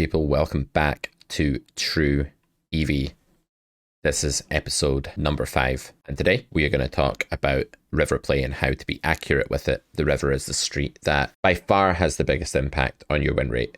people? Welcome back to True EV. This is episode number 5, and today we are going to talk about river play and how to be accurate with it. The river is the street that by far has the biggest impact on your win rate.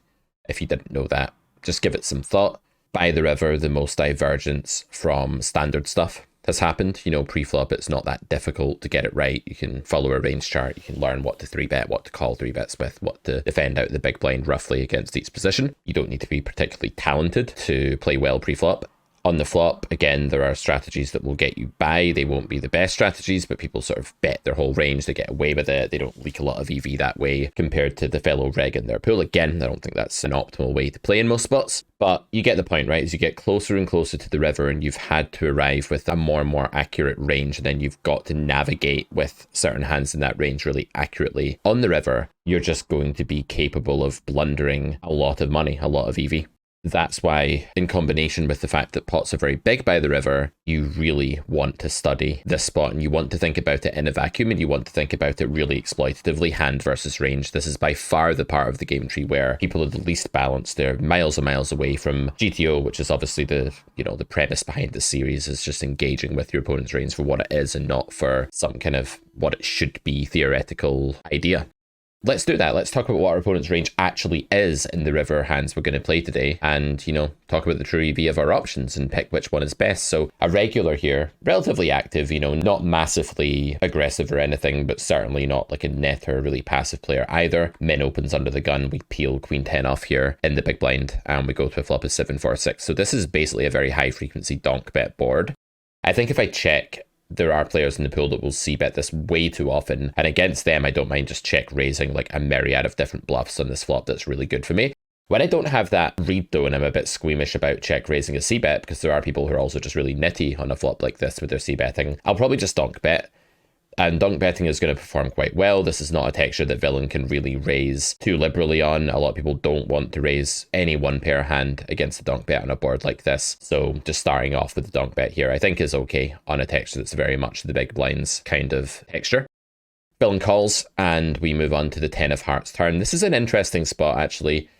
If you didn't know that, just give it some thought. By the river, the most divergence from standard stuff has happened. You know, pre-flop, it's not that difficult to get it right. You can follow a range chart. You can learn what to 3-bet, what to call 3-bets with, what to defend out the big blind roughly against each position. You don't need to be particularly talented to play well pre-flop. On the flop, again, there are strategies that will get you by. They won't be the best strategies, but people sort of bet their whole range. They get away with it. They don't leak a lot of EV that way compared to the fellow reg in their pool. Again, I don't think that's an optimal way to play in most spots, but you get the point, right? As you get closer and closer to the river and you've had to arrive with a more and more accurate range, and then you've got to navigate with certain hands in that range really accurately on the river, you're just going to be capable of blundering a lot of money, a lot of EV. That's why, in combination with the fact that pots are very big by the river, you really want to study this spot and you want to think about it in a vacuum and you want to think about it really exploitatively, hand versus range. This is by far the part of the game tree where people are the least balanced. They're miles and miles away from GTO, which is obviously the premise behind the series, is just engaging with your opponent's range for what it is and not for some kind of what it should be theoretical idea. Let's do that. Let's talk about what our opponent's range actually is in the river hands we're going to play today and, talk about the true EV of our options and pick which one is best. So a regular here, relatively active, not massively aggressive or anything, but certainly not like a net or a really passive player either. Min opens under the gun. We peel queen 10 off here in the big blind and we go to a flop of 7-4-6. So this is basically a very high frequency donk bet board. I think if I check, there are players in the pool that will c-bet this way too often, and against them I don't mind just check raising like a myriad of different bluffs on this flop. That's really good for me. When I don't have that read though, and I'm a bit squeamish about check raising a c-bet because there are people who are also just really nitty on a flop like this with their c-betting, I'll probably just donk bet. And donk betting is going to perform quite well. This is not a texture that villain can really raise too liberally on. A lot of people don't want to raise any one pair hand against a donk bet on a board like this. So just starting off with the donk bet here, I think is okay on a texture that's very much the big blinds kind of texture. Villain calls and we move on to the 10 of hearts turn. This is an interesting spot actually.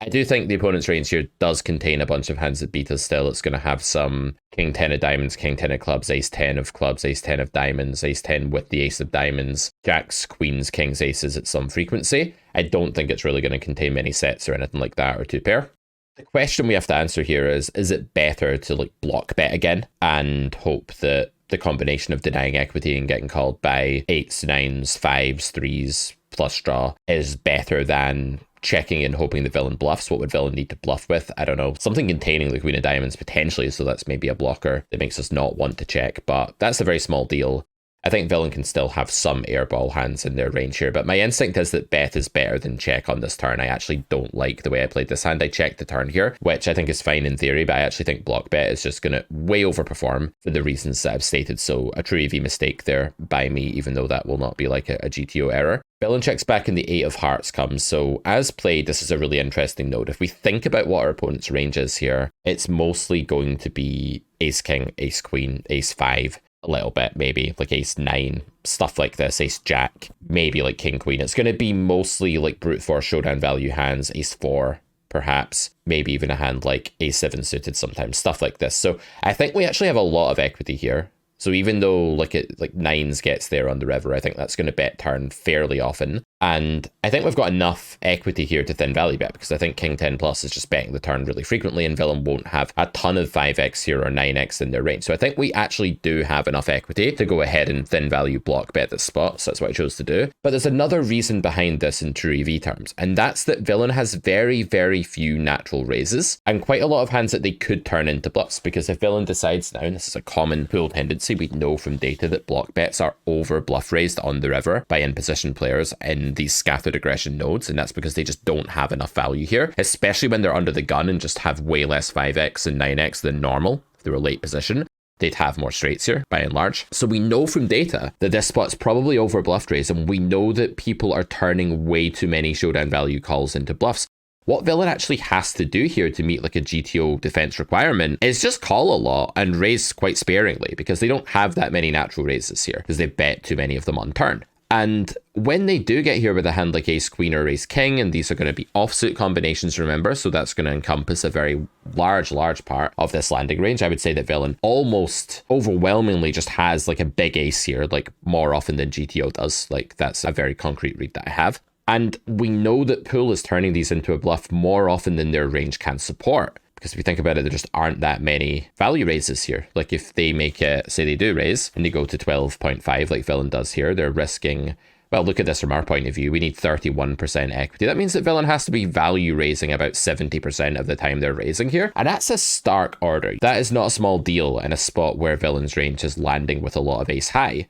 I do think the opponent's range here does contain a bunch of hands that beat us still. It's going to have some king 10 of diamonds, king 10 of clubs, ace 10 of clubs, ace 10 of diamonds, ace 10 with the ace of diamonds, jacks, queens, kings, aces at some frequency. I don't think it's really going to contain many sets or anything like that or two pair. The question we have to answer here is it better to block bet again and hope that the combination of denying equity and getting called by 8s, 9s, 5s, 3s plus draw is better than checking and hoping the villain bluffs? What would villain need to bluff with? I don't know. Something containing the queen of diamonds potentially, so that's maybe a blocker that makes us not want to check, but that's a very small deal. I think villain can still have some airball hands in their range here, but my instinct is that bet is better than check on this turn. I actually don't like the way I played this hand. I checked the turn here, which I think is fine in theory, but I actually think block bet is just going to way overperform for the reasons that I've stated. So a true EV mistake there by me, even though that will not be like a GTO error. Villain checks back and the 8 of hearts comes. So as played, this is a really interesting note. If we think about what our opponent's range is here, it's mostly going to be ace king, ace queen, ace 5, a little bit maybe like ace 9, stuff like this, ace jack, maybe like king queen. It's going to be mostly like brute force showdown value hands, ace 4 perhaps, maybe even a hand like ace 7 suited sometimes, stuff like this. So I think we actually have a lot of equity here. So even though like 9s gets there on the river, I think that's going to bet turn fairly often. And I think we've got enough equity here to thin value bet because I think king 10 plus is just betting the turn really frequently and villain won't have a ton of 5x here or 9x in their range. So I think we actually do have enough equity to go ahead and thin value block bet this spot. So that's what I chose to do. But there's another reason behind this in true EV terms, and that's that villain has very, very few natural raises and quite a lot of hands that they could turn into bluffs, because if villain decides now, and this is a common pool tendency, we know from data that block bets are over bluff raised on the river by in position players in these scattered aggression nodes, and that's because they just don't have enough value here, especially when they're under the gun and just have way less 5x and 9x than normal. If they were late position, they'd have more straights here by and large. So we know from data that this spot's probably over bluff raised, and we know that people are turning way too many showdown value calls into bluffs. What villain actually has to do here to meet like a GTO defense requirement is just call a lot and raise quite sparingly, because they don't have that many natural raises here because they bet too many of them on turn. And when they do get here with a hand like ace queen or ace king, and these are going to be offsuit combinations, remember, so that's going to encompass a very large part of this landing range. I would say that villain almost overwhelmingly just has like a big ace here, like more often than GTO does. Like that's a very concrete read that I have. And we know that pool is turning these into a bluff more often than their range can support. Because if you think about it, there just aren't that many value raises here. Like if they make it, say they do raise, and they go to 12.5 like villain does here, they're risking, well, look at this from our point of view, we need 31% equity. That means that villain has to be value raising about 70% of the time they're raising here. And that's a stark order. That is not a small deal in a spot where villain's range is landing with a lot of ace high.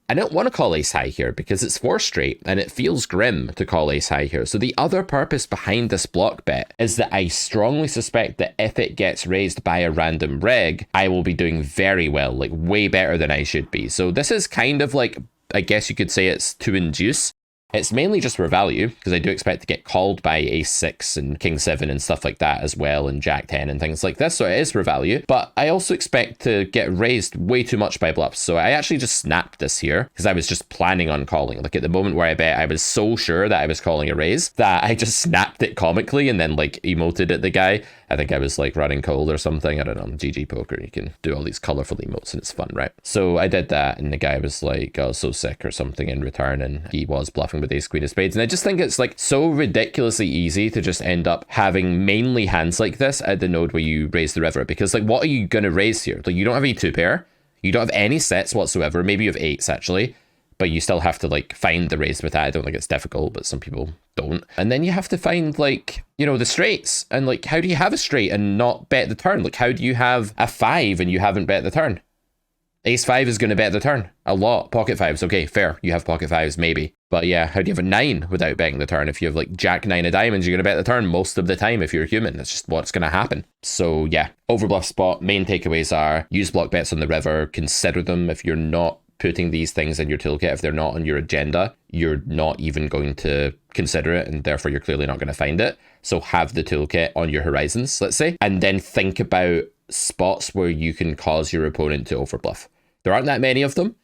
I don't want to call ace high here because it's 4 straight and it feels grim to call ace high here. So the other purpose behind this block bet is that I strongly suspect that if it gets raised by a random reg, I will be doing very well, like way better than I should be. So this is kind of like, I guess you could say it's to induce. It's mainly just for value, because I do expect to get called by ace 6 and king 7 and stuff like that as well, and jack 10 and things like this, so it is for value. But I also expect to get raised way too much by bluffs, so I actually just snapped this here, because I was just planning on calling. Like at the moment where I bet, I was so sure that I was calling a raise, that I just snapped it comically and then like emoted at the guy. I think I was like running cold or something, I don't know, GG poker, you can do all these colorful emotes and it's fun, right? So I did that and the guy was like, oh, so sick or something in return, and he was bluffing with ace queen of spades. And I just think it's like so ridiculously easy to just end up having mainly hands like this at the node where you raise the river, because like what are you going to raise here? Like you don't have any 2-pair, you don't have any sets whatsoever, maybe you have 8s actually, but you still have to like find the raise with that. I don't think it's difficult, but some people don't. And then you have to find like, you know, the straights, and like how do you have a straight and not bet the turn? Like how do you have a 5 and you haven't bet the turn? Ace 5 is going to bet the turn a lot. Pocket 5s, okay, fair, you have pocket 5s maybe, but yeah, how do you have a 9 without betting the turn? If you have like jack 9 of diamonds, you're going to bet the turn most of the time if you're human. That's just what's going to happen. So yeah, overbluff spot. Main takeaways are use block bets on the river, consider them. If you're not putting these things in your toolkit, if they're not on your agenda, you're not even going to consider it, and therefore you're clearly not going to find it. So have the toolkit on your horizons, let's say, and then think about spots where you can cause your opponent to overbluff. There aren't that many of them.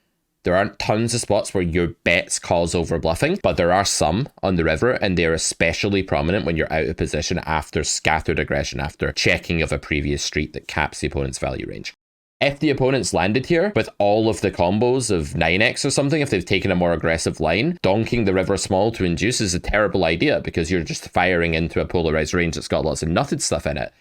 There aren't tons of spots where your bets cause overbluffing, but there are some on the river, and they're especially prominent when you're out of position after scattered aggression, after checking of a previous street that caps the opponent's value range. If the opponent's landed here with all of the combos of 9x or something, if they've taken a more aggressive line, donking the river small to induce is a terrible idea, because you're just firing into a polarized range that's got lots of nutted stuff in it.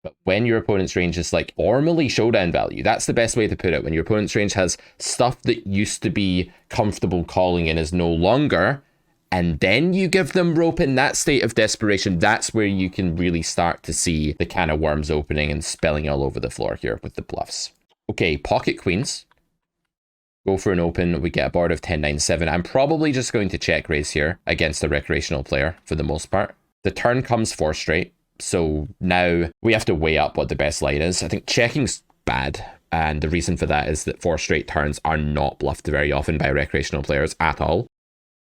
But when your opponent's range is like formally showdown value, that's the best way to put it. When your opponent's range has stuff that used to be comfortable calling and is no longer, and then you give them rope in that state of desperation, that's where you can really start to see the can of worms opening and spilling all over the floor here with the bluffs. Okay, pocket queens. Go for an open. We get a board of 10-9-7. I'm probably just going to check raise here against a recreational player for the most part. The turn comes 4 straight. So now we have to weigh up what the best line is. I think checking's bad. And the reason for that is that 4 straight turns are not bluffed very often by recreational players at all.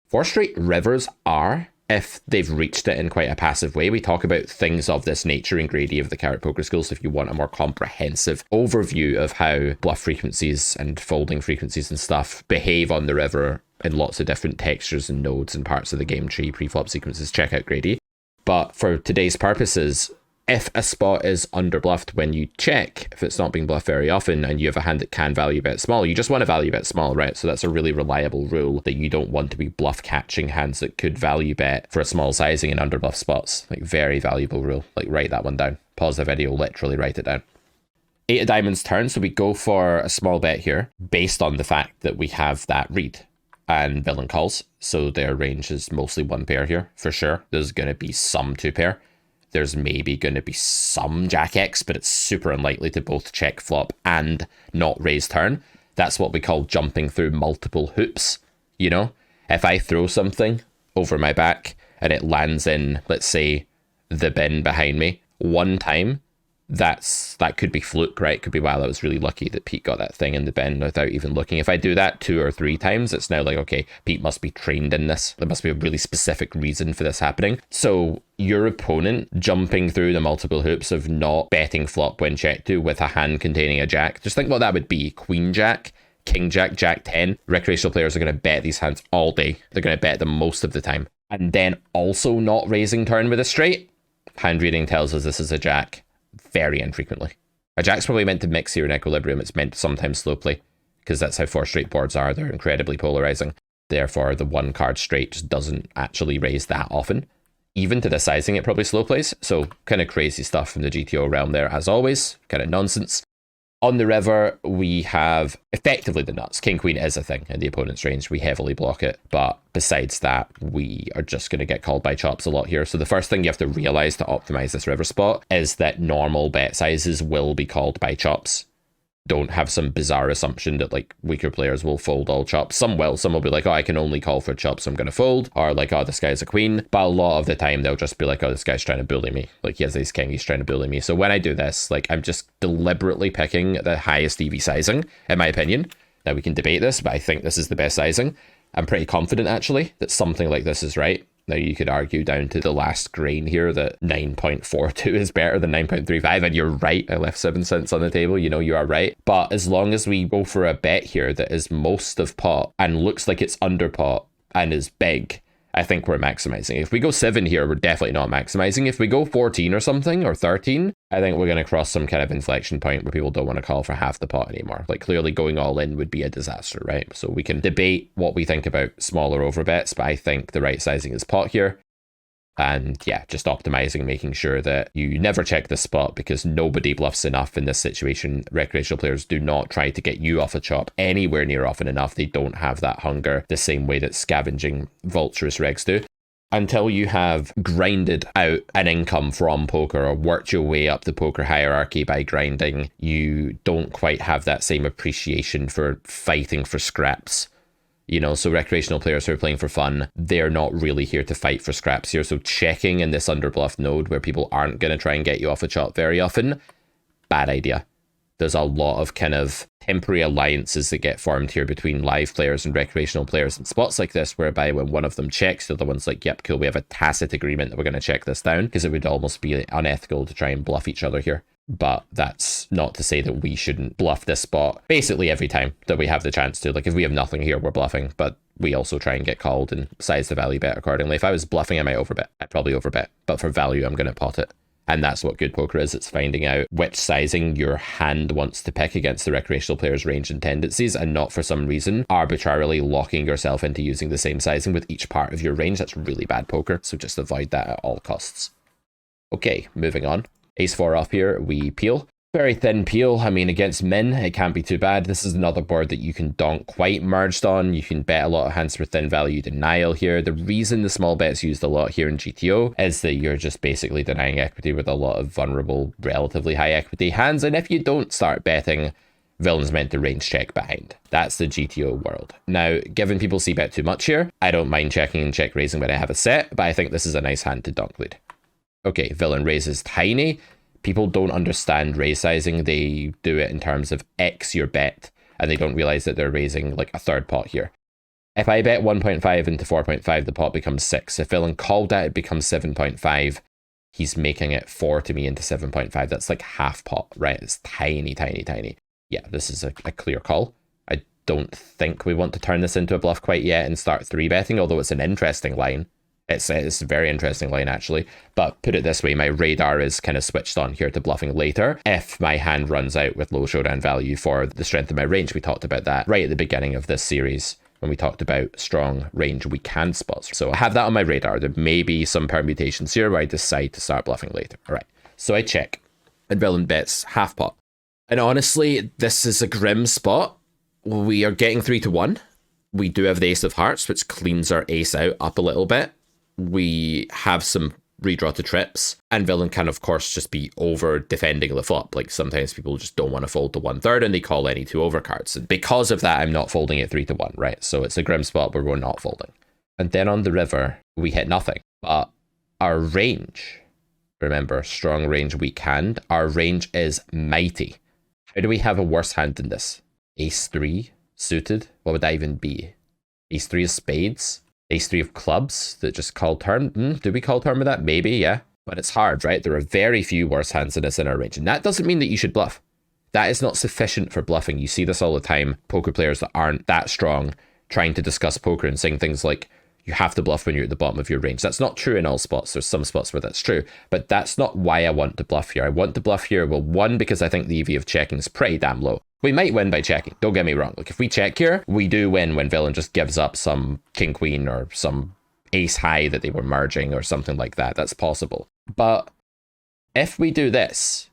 4 straight rivers are, if they've reached it in quite a passive way. We talk about things of this nature in Grady of the Clarke Poker School, so if you want a more comprehensive overview of how bluff frequencies and folding frequencies and stuff behave on the river in lots of different textures and nodes and parts of the game tree, pre-flop sequences, check out Grady. But for today's purposes, if a spot is underbluffed when you check, if it's not being bluffed very often and you have a hand that can value bet small, you just want to value bet small, right? So that's a really reliable rule, that you don't want to be bluff catching hands that could value bet for a small sizing in underbluff spots. Like, very valuable rule. Like, write that one down. Pause the video, literally write it down. 8 of diamonds turn, so we go for a small bet here based on the fact that we have that read. And villain calls, so their range is mostly 1 pair here, for sure. There's going to be some 2 pair. There's maybe going to be some jack X, but it's super unlikely to both check flop and not raise turn. That's what we call jumping through multiple hoops, you know? If I throw something over my back and it lands in, let's say, the bin behind me, one time, that could be fluke, right? It could be, wow, that was really lucky that Pete got that thing in the bin without even looking. If I do that 2 or 3 times, it's now like, okay, Pete must be trained in this. There must be a really specific reason for this happening. So your opponent jumping through the multiple hoops of not betting flop when checked to with a hand containing a jack, just think what that would be. Queen jack, king jack, jack 10, recreational players are going to bet these hands all day. They're going to bet them most of the time. And then also not raising turn with a straight. Hand reading tells us this is a jack very infrequently. A jack's probably meant to mix here in equilibrium. It's meant to sometimes slow play, because that's how 4 straight boards are. They're incredibly polarizing. Therefore, the 1 card straight just doesn't actually raise that often. Even to the sizing, it probably slow plays. So kind of crazy stuff from the GTO realm there, as always. Kind of nonsense. On the river, we have effectively the nuts. King Queen is a thing in the opponent's range. We heavily block it. But besides that, we are just going to get called by chops a lot here. So the first thing you have to realize to optimize this river spot is that normal bet sizes will be called by chops. Don't have some bizarre assumption that like weaker players will fold all chops. Some will. Some will be like, oh, I can only call for chops, so I'm going to fold. Or like, oh, this guy's a queen. But a lot of the time, they'll just be like, oh, this guy's trying to bully me. Like, he has ace king, he's trying to bully me. So when I do this, like, I'm just deliberately picking the highest EV sizing, in my opinion. Now, we can debate this, but I think this is the best sizing. I'm pretty confident, actually, that something like this is right. Now, you could argue down to the last grain here that 9.42 is better than 9.35, and you're right. I left 7 cents on the table. You know, you are right. But as long as we go for a bet here that is most of pot and looks like it's under pot and is big, I think we're maximizing. If we go 7 here, we're definitely not maximizing. If we go 14 or something, or 13, I think we're going to cross some kind of inflection point where people don't want to call for half the pot anymore. Like, clearly going all in would be a disaster, right? So we can debate what we think about smaller overbets, but I think the right sizing is pot here. And yeah, just optimizing, making sure that you never check this spot, because nobody bluffs enough in this situation. Recreational players do not try to get you off a chop anywhere near often enough. They don't have that hunger the same way that scavenging vulturous regs do. Until you have grinded out an income from poker or worked your way up the poker hierarchy by grinding, you don't quite have that same appreciation for fighting for scraps. You know, so recreational players who are playing for fun, they're not really here to fight for scraps here. So checking in this underbluff node where people aren't going to try and get you off a chop very often, bad idea. There's a lot of kind of temporary alliances that get formed here between live players and recreational players in spots like this, whereby when one of them checks, the other one's like, yep, cool, we have a tacit agreement that we're going to check this down, because it would almost be unethical to try and bluff each other here. But that's not to say that we shouldn't bluff this spot basically every time that we have the chance to. Like, if we have nothing here, we're bluffing, but we also try and get called and size the value bet accordingly. If I was bluffing, I might overbet. I'd probably overbet, but for value, I'm going to pot it. And that's what good poker is. It's finding out which sizing your hand wants to pick against the recreational player's range and tendencies, and not for some reason arbitrarily locking yourself into using the same sizing with each part of your range. That's really bad poker, so just avoid that at all costs. Okay, moving on. Ace 4 off here, we peel. Very thin peel. I mean, against min, it can't be too bad. This is another board that you can donk quite merged on. You can bet a lot of hands for thin value denial here. The reason the small bet's used a lot here in GTO is that you're just basically denying equity with a lot of vulnerable, relatively high equity hands. And if you don't start betting, villain's meant to range check behind. That's the GTO world. Now, given people see bet too much here, I don't mind checking and check raising when I have a set, but I think this is a nice hand to donk lead. Okay, villain raises tiny. People don't understand raise sizing. They do it in terms of X your bet, and they don't realize that they're raising like a third pot here. If I bet 1.5 into 4.5, the pot becomes 6. If villain called that, it becomes 7.5. He's making it 4 to me into 7.5. That's like half pot, right? It's tiny, tiny, tiny. Yeah, this is a clear call. I don't think we want to turn this into a bluff quite yet and start 3-betting, although it's an interesting line. It's a very interesting line, actually. But put it this way, my radar is kind of switched on here to bluffing later if my hand runs out with low showdown value for the strength of my range. We talked about that right at the beginning of this series when we talked about strong range we can spots. So I have that on my radar. There may be some permutations here where I decide to start bluffing later. All right, so I check, and villain bets half pot. And honestly, this is a grim spot. We are getting 3-1. We do have the ace of hearts, which cleans our ace out up a little bit. We have some redraw to trips, and villain can of course just be over defending the flop. Like, sometimes people just don't want to fold to 1/3 and they call any 2 over cards, and because of that I'm not folding at 3-1, right? So it's a grim spot where we're not folding. And then on the river we hit nothing, but our range, remember, strong range, weak hand, our range is mighty. How do we have a worse hand than this? Ace 3 suited? What would that even be? Ace 3 of spades? Ace 3 of clubs that just call turn? Do we call turn with that? Maybe, yeah. But it's hard, right? There are very few worse hands than this in our range. And that doesn't mean that you should bluff. That is not sufficient for bluffing. You see this all the time. Poker players that aren't that strong trying to discuss poker and saying things like, you have to bluff when you're at the bottom of your range. That's not true in all spots. There's some spots where that's true, but that's not why I want to bluff here. I want to bluff here, well, one, because I think the EV of checking is pretty damn low. We might win by checking, don't get me wrong. Like, if we check here, we do win when villain just gives up some king queen or some ace high that they were merging or something like that. That's possible. But if we do this,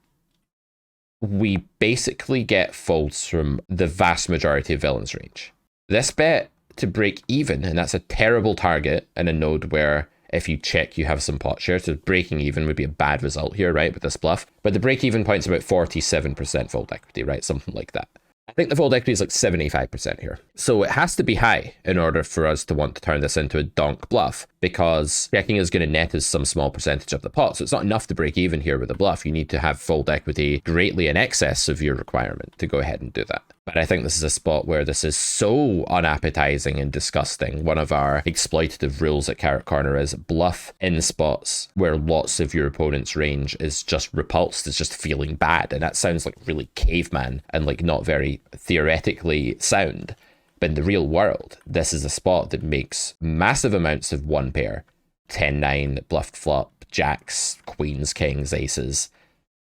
we basically get folds from the vast majority of villain's range. This bet to break even, and that's a terrible target in a node where if you check you have some pot share, so breaking even would be a bad result here, right, with this bluff. But the break even point's about 47% fold equity, right, something like that. I think the fold equity is like 75% here. So it has to be high in order for us to want to turn this into a donk bluff, because checking is going to net us some small percentage of the pot. So it's not enough to break even here with a bluff. You need to have fold equity greatly in excess of your requirement to go ahead and do that. But I think this is a spot where this is so unappetizing and disgusting. One of our exploitative rules at Carrot Corner is bluff in spots where lots of your opponent's range is just repulsed, is just feeling bad. And that sounds like really caveman and like not very theoretically sound. But in the real world, this is a spot that makes massive amounts of one pair. 10-9, bluffed flop, jacks, queens, kings, aces.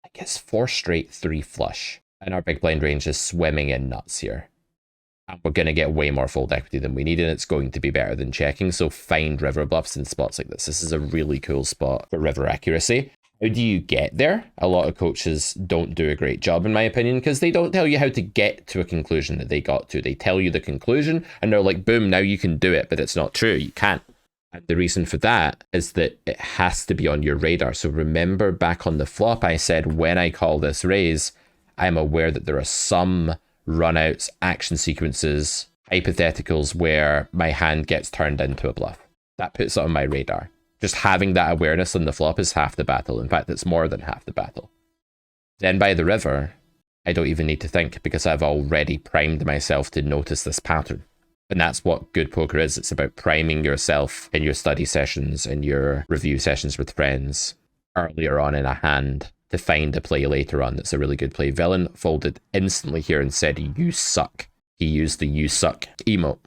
I guess 4 straight, 3 flush. And our big blind range is swimming in nuts here. And we're going to get way more fold equity than we need, and it's going to be better than checking. So find river bluffs in spots like this. This is a really cool spot for river accuracy. How do you get there? A lot of coaches don't do a great job, in my opinion, because they don't tell you how to get to a conclusion that they got to. They tell you the conclusion, and they're like, boom, now you can do it, but it's not true. You can't. And the reason for that is that it has to be on your radar. So remember back on the flop, I said, when I call this raise, I'm aware that there are some runouts, action sequences, hypotheticals where my hand gets turned into a bluff. That puts it on my radar. Just having that awareness on the flop is half the battle. In fact, it's more than half the battle. Then by the river, I don't even need to think, because I've already primed myself to notice this pattern. And that's what good poker is. It's about priming yourself in your study sessions, in your review sessions with friends, earlier on in a hand, to find a play later on that's a really good play. Villain folded instantly here and said, you suck. He used the you suck emote,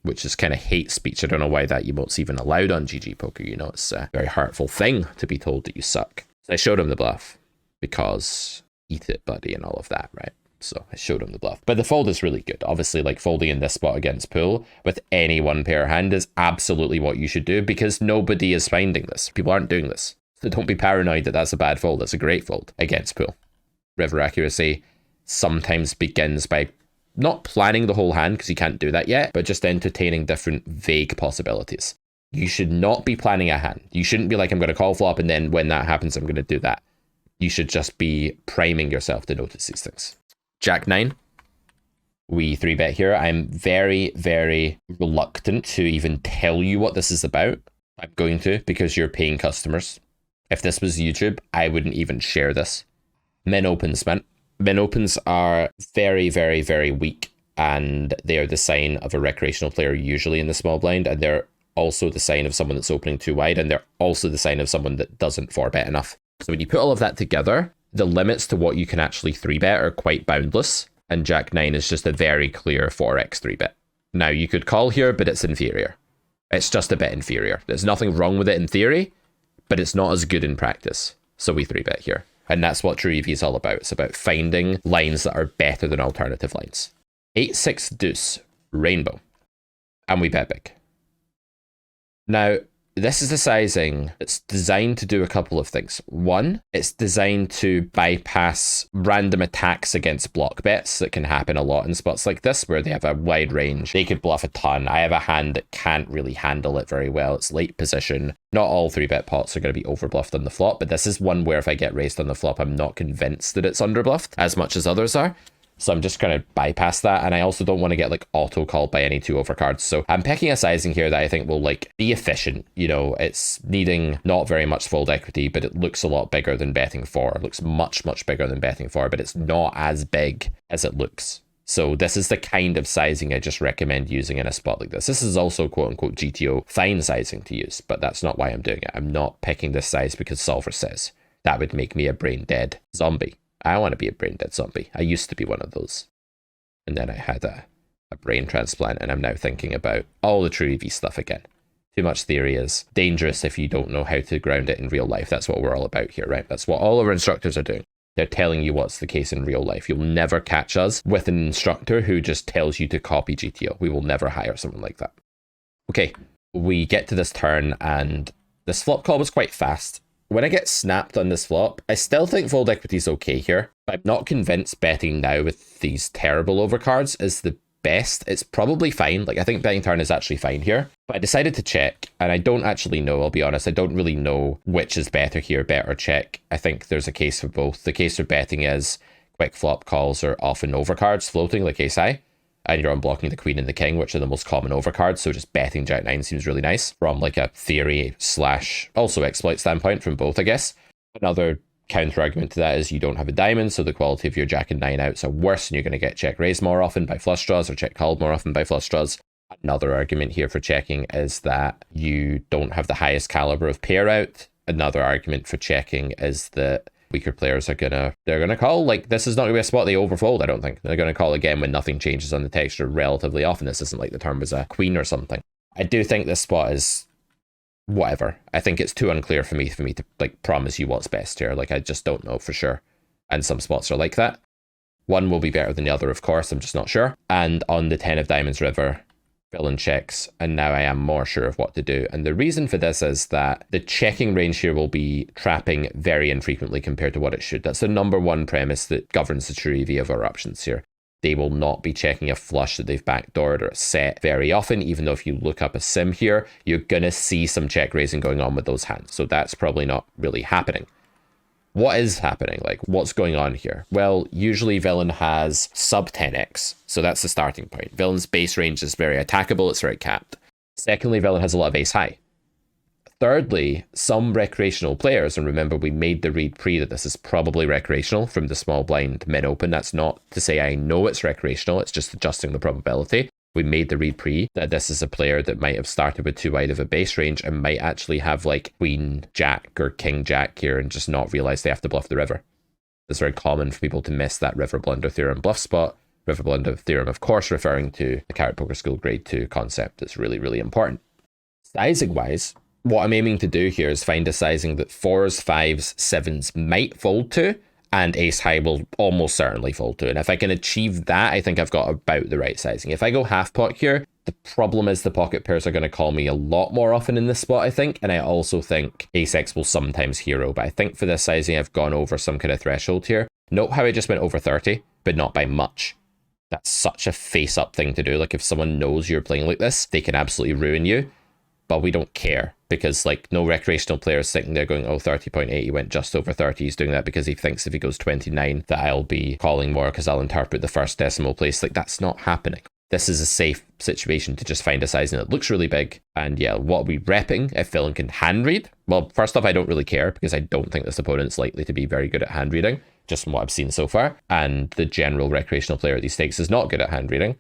which is kind of hate speech. I don't know why that emote's even allowed on GG Poker. You know, it's a very hurtful thing to be told that you suck. So I showed him the bluff because eat it, buddy, and all of that, right? So I showed him the bluff. But the fold is really good. Obviously, like folding in this spot against pool with any one pair hand is absolutely what you should do, because nobody is finding this. People aren't doing this. So don't be paranoid that that's a bad fold. That's a great fold against pool. River accuracy sometimes begins by not planning the whole hand, because you can't do that yet, but just entertaining different vague possibilities. You should not be planning a hand. You shouldn't be like, I'm going to call flop, and then when that happens, I'm going to do that. You should just be priming yourself to notice these things. Jack 9. We 3-bet here. I'm very, very reluctant to even tell you what this is about. I'm going to, because you're paying customers. If this was YouTube, I wouldn't even share this. Min opens, man. Min opens are very, very, very weak, and they are the sign of a recreational player usually in the small blind, and they're also the sign of someone that's opening too wide, and they're also the sign of someone that doesn't 4-bet enough. So when you put all of that together, the limits to what you can actually 3-bet are quite boundless, and Jack 9 is just a very clear 4x 3-bet. Now, you could call here, but it's inferior. It's just a bit inferior. There's nothing wrong with it in theory, but it's not as good in practice. So we 3-bet here. And that's what True EV is all about. It's about finding lines that are better than alternative lines. 8-6 deuce, rainbow. And we bet big. Now, this is the sizing that's designed to do a couple of things. One, it's designed to bypass random attacks against block bets that can happen a lot in spots like this, where they have a wide range. They could bluff a ton. I have a hand that can't really handle it very well. It's late position. Not all 3-bet pots are going to be overbluffed on the flop, but this is one where if I get raised on the flop, I'm not convinced that it's underbluffed as much as others are. So I'm just going to bypass that. And I also don't want to get like auto called by any 2-over cards. So I'm picking a sizing here that I think will like be efficient. You know, it's needing not very much fold equity, but it looks a lot bigger than betting 4. It looks much, much bigger than betting 4, but it's not as big as it looks. So this is the kind of sizing I just recommend using in a spot like this. This is also quote unquote GTO fine sizing to use, but that's not why I'm doing it. I'm not picking this size because Solver says. That would make me a brain dead zombie. I want to be a brain dead zombie. I used to be one of those. And then I had a brain transplant, and I'm now thinking about all the true EV stuff again. Too much theory is dangerous if you don't know how to ground it in real life. That's what we're all about here, right? That's what all our instructors are doing. They're telling you what's the case in real life. You'll never catch us with an instructor who just tells you to copy GTO. We will never hire someone like that. Okay, we get to this turn, and this flop call was quite fast. When I get snapped on this flop, I still think fold equity is okay here, but I'm not convinced betting now with these terrible overcards is the best. It's probably fine. Like, I think betting turn is actually fine here, but I decided to check, and I don't actually know, I'll be honest. I don't really know which is better here, bet or check. I think there's a case for both. The case for betting is quick flop calls are often overcards floating like ace high, and you're unblocking the queen and the king, which are the most common overcards, so just betting jack 9 seems really nice from like a theory / also exploit standpoint from both, I guess. Another counter argument to that is you don't have a diamond, so the quality of your jack and 9 outs are worse, and you're going to get check raised more often by flush draws or check called more often by flush draws. Another argument here for checking is that you don't have the highest caliber of pair out. Another argument for checking is that weaker players are gonna call. Like, this is not gonna be a spot they overfold, I don't think. They're gonna call again when nothing changes on the texture relatively often. This isn't like the turn was a queen or something. I do think this spot is whatever. I think it's too unclear for me to like promise you what's best here. Like, I just don't know for sure. And some spots are like that. One will be better than the other, of course, I'm just not sure. And on the 10 of diamonds river, villain checks, and now I am more sure of what to do. And the reason for this is that the checking range here will be trapping very infrequently compared to what it should. That's the number one premise that governs the true EV of our options here. They will not be checking a flush that they've backdoored or a set very often, even though if you look up a sim here, you're going to see some check raising going on with those hands. So that's probably not really happening. What is happening? Like, what's going on here? Well, usually villain has sub 10x, so that's the starting point. Villain's base range is very attackable, it's very capped. Secondly, villain has a lot of ace high. Thirdly, some recreational players, and remember we made the read pre that this is probably recreational from the small blind min open. That's not to say I know it's recreational, it's just adjusting the probability. We made the read pre that this is a player that might have started with too wide of a base range and might actually have like queen jack or king jack here and just not realize they have to bluff the river. It's very common for people to miss that river blunder theorem bluff spot. River blunder theorem, of course, referring to the Carrot Poker School grade 2 concept that's really, really important. Sizing wise, what I'm aiming to do here is find a sizing that 4s, 5s, 7s might fold to, and ace high will almost certainly fold to. And if I can achieve that, I think I've got about the right sizing. If I go half pot here, the problem is the pocket pairs are going to call me a lot more often in this spot, I think. And I also think ace X will sometimes hero, but I think for this sizing, I've gone over some kind of threshold here. Note how I just went over 30, but not by much. That's such a face-up thing to do. Like, if someone knows you're playing like this, they can absolutely ruin you. But we don't care, because like no recreational player is sitting there going, oh, 30.8, he went just over 30. He's doing that because he thinks if he goes 29 that I'll be calling more because I'll interpret the first decimal place. Like, that's not happening. This is a safe situation to just find a sizing that looks really big. And yeah, what are we repping if villain can hand read? Well, first off, I don't really care because I don't think this opponent's likely to be very good at hand reading, just from what I've seen so far. And the general recreational player at these stakes is not good at hand reading.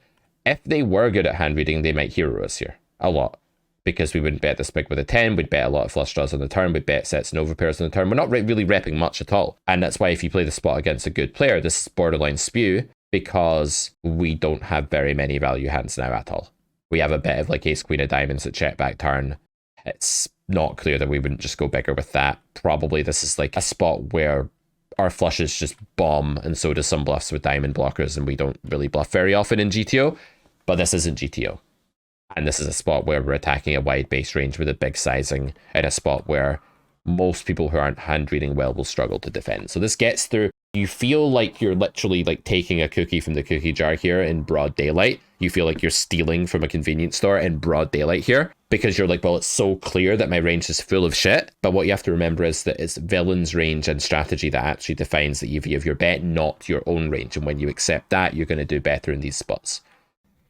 If they were good at hand reading, they might hero us here a lot. Because we wouldn't bet this big with a 10, we'd bet a lot of flush draws on the turn, we'd bet sets and overpairs on the turn. We're not really repping much at all. And that's why if you play the spot against a good player, this is borderline spew, because we don't have very many value hands now at all. We have a bet of like ace queen of diamonds at check back turn. It's not clear that we wouldn't just go bigger with that. Probably this is like a spot where our flushes just bomb, and so does some bluffs with diamond blockers, and we don't really bluff very often in GTO, but this isn't GTO. And this is a spot where we're attacking a wide base range with a big sizing, in a spot where most people who aren't hand reading well will struggle to defend. So this gets through. You feel like you're literally like taking a cookie from the cookie jar here in broad daylight. You feel like you're stealing from a convenience store in broad daylight here, because you're like, well, it's so clear that my range is full of shit. But what you have to remember is that it's villain's range and strategy that actually defines the EV of your bet, not your own range. And when you accept that, you're going to do better in these spots.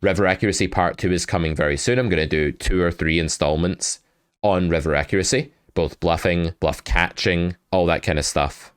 River Accuracy Part 2 is coming very soon. I'm going to do 2 or 3 installments on River Accuracy, both bluffing, bluff catching, all that kind of stuff.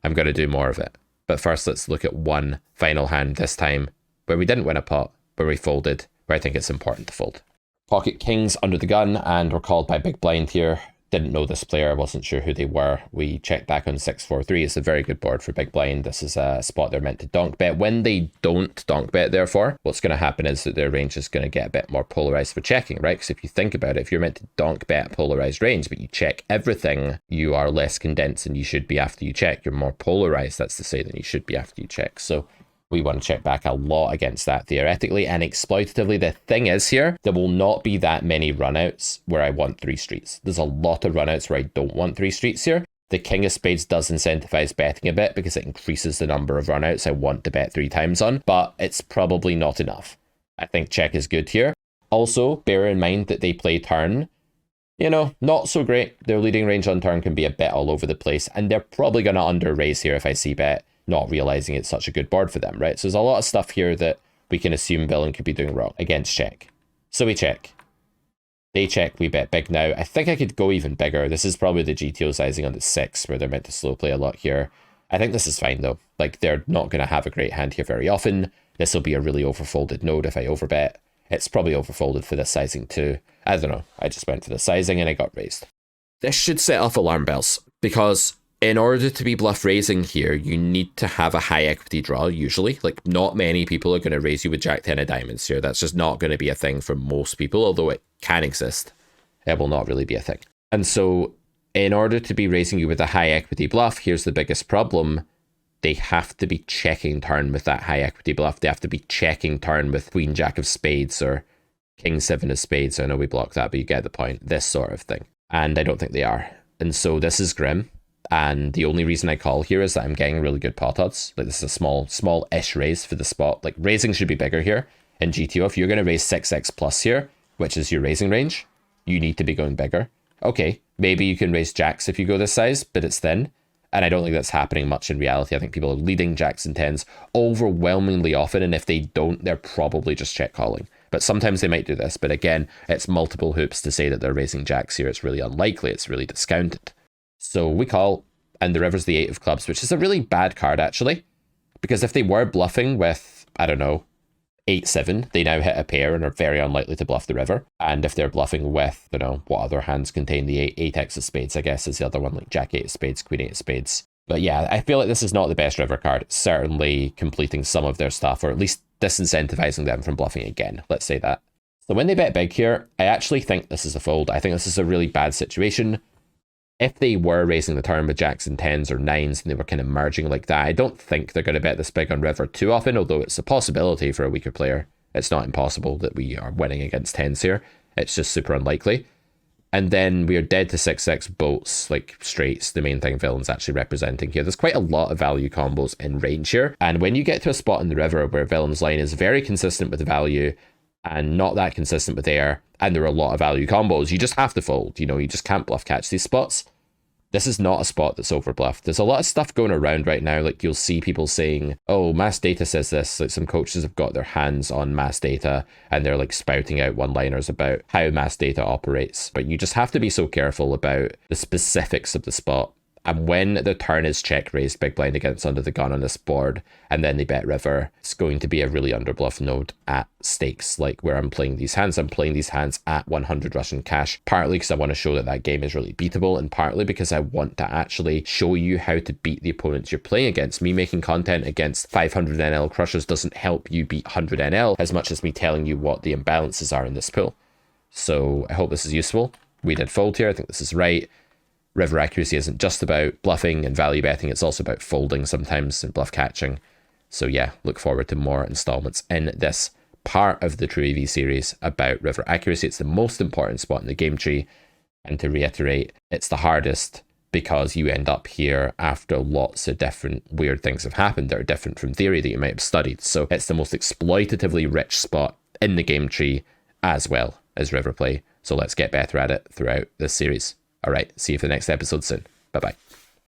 I'm going to do more of it. But first, let's look at one final hand this time, where we didn't win a pot, where we folded, where I think it's important to fold. Pocket kings under the gun, and we're called by big blind here. didn't know this player, wasn't sure who they were. We checked back on 6-4-3. It's a very good board for big blind. This is a spot they're meant to donk bet. When they don't donk bet, therefore, what's going to happen is that their range is going to get a bit more polarized for checking, right? Because if you think about it, if you're meant to donk bet a polarized range, but you check everything, you are less condensed than you should be after you check. You're more polarized, that's to say, than you should be after you check. So we want to check back a lot against that theoretically and exploitatively. The thing is here, there will not be that many runouts where I want 3 streets. There's a lot of runouts where I don't want 3 streets here. The king of spades does incentivize betting a bit because it increases the number of runouts I want to bet 3 times on, but it's probably not enough. I think check is good here. Also, bear in mind that they play turn. You know, not so great. Their leading range on turn can be a bit all over the place, and they're probably going to under raise here if I see bet, not realizing it's such a good board for them, right? So there's a lot of stuff here that we can assume villain could be doing wrong against check. So we check. They check, we bet big now. I think I could go even bigger. This is probably the GTO sizing on the 6 where they're meant to slow play a lot here. I think this is fine though. Like, they're not going to have a great hand here very often. This will be a really overfolded node if I overbet. It's probably overfolded for this sizing too. I don't know. I just went for the sizing and I got raised. This should set off alarm bells because in order to be bluff raising here, you need to have a high equity draw, usually. Like, not many people are going to raise you with Jack 10 of diamonds here. That's just not going to be a thing for most people, although it can exist. It will not really be a thing. And so, in order to be raising you with a high equity bluff, here's the biggest problem. They have to be checking turn with that high equity bluff. They have to be checking turn with Queen Jack of spades or King 7 of spades. I know we blocked that, but you get the point. This sort of thing. And I don't think they are. And so this is grim. And the only reason I call here is that I'm getting really good pot odds. Like, this is a small-ish raise for the spot. Like, raising should be bigger here in GTO. If you're going to raise 6x plus here, which is your raising range, you need to be going bigger. Okay, maybe you can raise jacks if you go this size, but it's thin. And I don't think that's happening much in reality. I think people are leading jacks and 10s overwhelmingly often. And if they don't, they're probably just check calling. But sometimes they might do this. But again, it's multiple hoops to say that they're raising jacks here. It's really unlikely. It's really discounted. So we call, and the river's the 8 of clubs, which is a really bad card, actually. Because if they were bluffing with, I don't know, 8-7, they now hit a pair and are very unlikely to bluff the river. And if they're bluffing with, you know, what other hands contain the 8x of spades, I guess, is the other one, like Jack 8 of spades, Queen 8 of spades. But yeah, I feel like this is not the best river card. It's certainly completing some of their stuff, or at least disincentivizing them from bluffing again. Let's say that. So when they bet big here, I actually think this is a fold. I think this is a really bad situation. If they were raising the turn with jacks and 10s or 9s and they were kind of merging like that, I don't think they're going to bet this big on river too often, although it's a possibility for a weaker player. It's not impossible that we are winning against 10s here. It's just super unlikely. And then we are dead to 6-6 bolts, like straights, the main thing villain's actually representing here. There's quite a lot of value combos in range here. And when you get to a spot in the river where villain's line is very consistent with the value and not that consistent with air, and there are a lot of value combos, you just have to fold. You know, you just can't bluff catch these spots. This is not a spot that's overbluffed. There's a lot of stuff going around right now. Like, you'll see people saying, oh, mass data says this. Like, some coaches have got their hands on mass data and they're like spouting out one-liners about how mass data operates. But you just have to be so careful about the specifics of the spot. And when the turn is check raised big blind against under the gun on this board, and then they bet river, it's going to be a really underbluff node at stakes, like where I'm playing these hands. I'm playing these hands at 100 Russian cash, partly because I want to show that that game is really beatable, and partly because I want to actually show you how to beat the opponents you're playing against. Me making content against 500 NL crushers doesn't help you beat 100 NL as much as me telling you what the imbalances are in this pool. So I hope this is useful. We did fold here. I think this is right. River accuracy isn't just about bluffing and value betting, it's also about folding sometimes and bluff catching. So yeah, look forward to more installments in this part of the True EV series about river accuracy. It's the most important spot in the game tree, and to reiterate, it's the hardest because you end up here after lots of different weird things have happened that are different from theory that you might have studied. So it's the most exploitatively rich spot in the game tree as well as river play. So let's get better at it throughout this series. All right, see you for the next episode soon. Bye-bye.